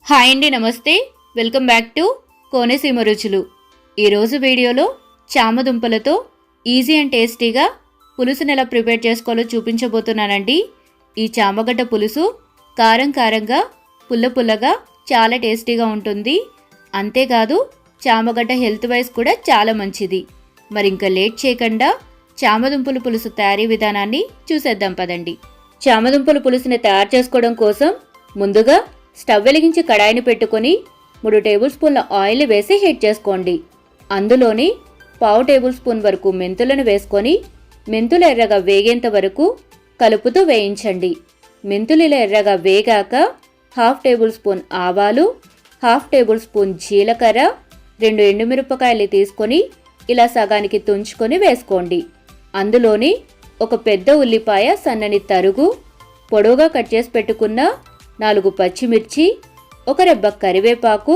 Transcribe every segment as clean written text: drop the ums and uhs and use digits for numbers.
Hi అండి, నమస్తే. Welcome back to Konaseema రుచులు. ఈరోజు వీడియోలో చామదుంపలతో ఈజీ అండ్ టేస్టీగా పులుసుని ఎలా ప్రిపేర్ చేసుకోవాలో చూపించబోతున్నానండి. ఈ చామగడ్డ పులుసు కారం కారంగా పుల్ల పుల్లగా చాలా టేస్టీగా ఉంటుంది. అంతేకాదు చామగడ్డ హెల్త్ వైజ్ కూడా చాలా మంచిది. మరి ఇంకా లేట్ చేయకుండా చామదుంపల పులుసు తయారీ విధానాన్ని చూసేద్దాం పదండి. చామదుంపల పులుసుని తయారు చేసుకోవడం కోసం ముందుగా స్టవ్ వెలిగించి కడాయిని పెట్టుకొని 3 టేబుల్ స్పూన్ల ఆయిల్ వేసి హీట్ చేసుకోండి. అందులోని 1/2 టేబుల్ స్పూన్ వరకు మెంతులను వేసుకొని మెంతులు ఎర్రగా వేగేంత వరకు కలుపుతూ వేయించండి. మెంతులు ఇలా ఎర్రగా వేగాక 1/2 టేబుల్ స్పూన్ ఆవాలు, 1/2 టేబుల్ స్పూన్ జీలకర్ర, 2 ఎండుమిరపకాయలు తీసుకొని ఇలా సగానికి తుంచుకొని వేసుకోండి. అందులోని ఒక పెద్ద ఉల్లిపాయ సన్నని తరుగు, పొడవుగా కట్ చేసి పెట్టుకున్న 4 పచ్చిమిర్చి, ఒక రెబ్బ కరివేపాకు,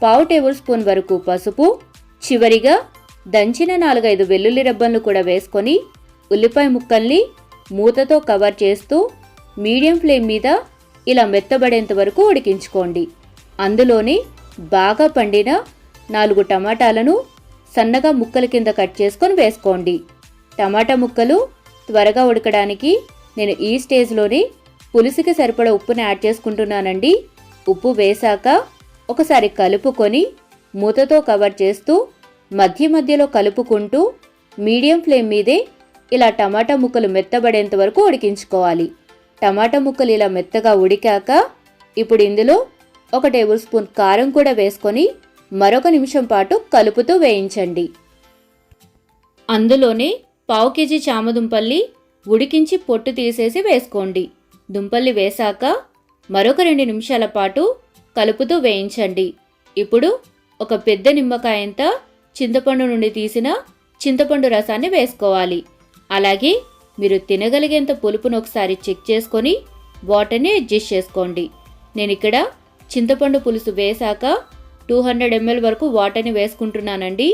1/2 టేబుల్ స్పూన్ వరకు పసుపు, చివరిగా దంచిన 4-5 వెల్లుల్లి రెబ్బలను కూడా వేసుకొని ఉల్లిపాయ ముక్కల్ని మూతతో కవర్ చేస్తూ మీడియం ఫ్లేమ్ మీద ఇలా మెత్తబడేంత వరకు ఉడికించుకోండి. అందులోని బాగా పండిన 4 టమాటాలను సన్నగా ముక్కల కింద కట్ చేసుకొని వేసుకోండి. టమాటా ముక్కలు త్వరగా ఉడకడానికి నేను ఈ స్టేజ్లోని పులుసుకి సరిపడా ఉప్పుని యాడ్ చేసుకుంటున్నానండి. ఉప్పు వేశాక ఒకసారి కలుపుకొని మూతతో కవర్ చేస్తూ మధ్య మధ్యలో కలుపుకుంటూ మీడియం ఫ్లేమ్ మీదే ఇలా టమాటా ముక్కలు మెత్తబడేంత వరకు ఉడికించుకోవాలి. టమాటా ముక్కలు ఇలా మెత్తగా ఉడికాక ఇప్పుడు ఇందులో 1 టేబుల్ స్పూన్ కారం కూడా వేసుకొని మరొక నిమిషం పాటు కలుపుతూ వేయించండి. అందులోనే 1/2 కేజీ చామదుంపల్ని ఉడికించి పొట్టు తీసేసి వేసుకోండి. దుంపల్ని వేశాక మరొక 2 నిమిషాల పాటు కలుపుతూ వేయించండి. ఇప్పుడు ఒక పెద్ద నిమ్మకాయంత చింతపండు నుండి తీసిన చింతపండు రసాన్ని వేసుకోవాలి. అలాగే మీరు తినగలిగేంత పులుపును ఒకసారి చెక్ చేసుకొని వాటర్ని అడ్జస్ట్ చేసుకోండి. నేను ఇక్కడ చింతపండు పులుసు వేశాక 200 ml వరకు వాటర్ని వేసుకుంటున్నానండి.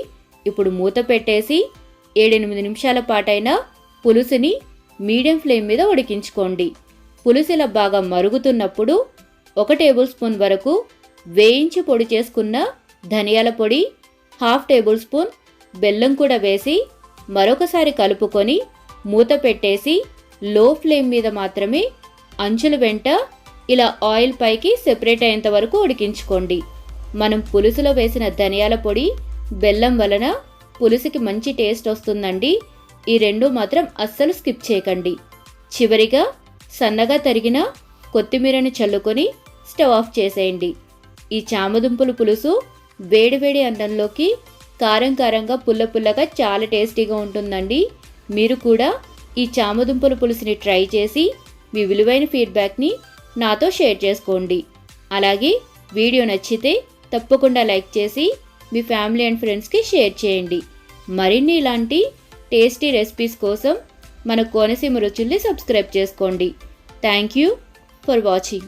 ఇప్పుడు మూత పెట్టేసి 7-8 నిమిషాల పాటైన పులుసుని మీడియం ఫ్లేమ్ మీద ఉడికించుకోండి. పులుసు ఇలా బాగా మరుగుతున్నప్పుడు 1 టేబుల్ స్పూన్ వరకు వేయించి పొడి చేసుకున్న ధనియాల పొడి, 1/2 టేబుల్ స్పూన్ బెల్లం కూడా వేసి మరొకసారి కలుపుకొని మూత పెట్టేసి లో ఫ్లేమ్ మీద మాత్రమే అంచుల వెంట ఇలా ఆయిల్ పైకి సెపరేట్ అయ్యేంత వరకు ఉడికించుకోండి. మనం పులుసులో వేసిన ధనియాల పొడి, బెల్లం వలన పులుసుకి మంచి టేస్ట్ వస్తుందండి. ఈ రెండు మాత్రం అస్సలు స్కిప్ చేయకండి. చివరిగా సన్నగా తరిగిన కొత్తిమీరని చల్లుకొని స్టవ్ ఆఫ్ చేసేయండి. ఈ చామదుంపల పులుసు వేడివేడి అన్నంలోకి కారం కారంగా పుల్ల పుల్లగా చాలా టేస్టీగా ఉంటుందండి. మీరు కూడా ఈ చామదుంపల పులుసుని ట్రై చేసి మీ విలువైన ఫీడ్బ్యాక్ని నాతో షేర్ చేసుకోండి. అలాగే వీడియో నచ్చితే తప్పకుండా లైక్ చేసి మీ ఫ్యామిలీ అండ్ ఫ్రెండ్స్కి షేర్ చేయండి. మరిన్ని ఇలాంటి టేస్టీ రెసిపీస్ కోసం మన కోనసీమ రుచుల్ని సబ్స్క్రైబ్ చేసుకోండి. Thank you for watching.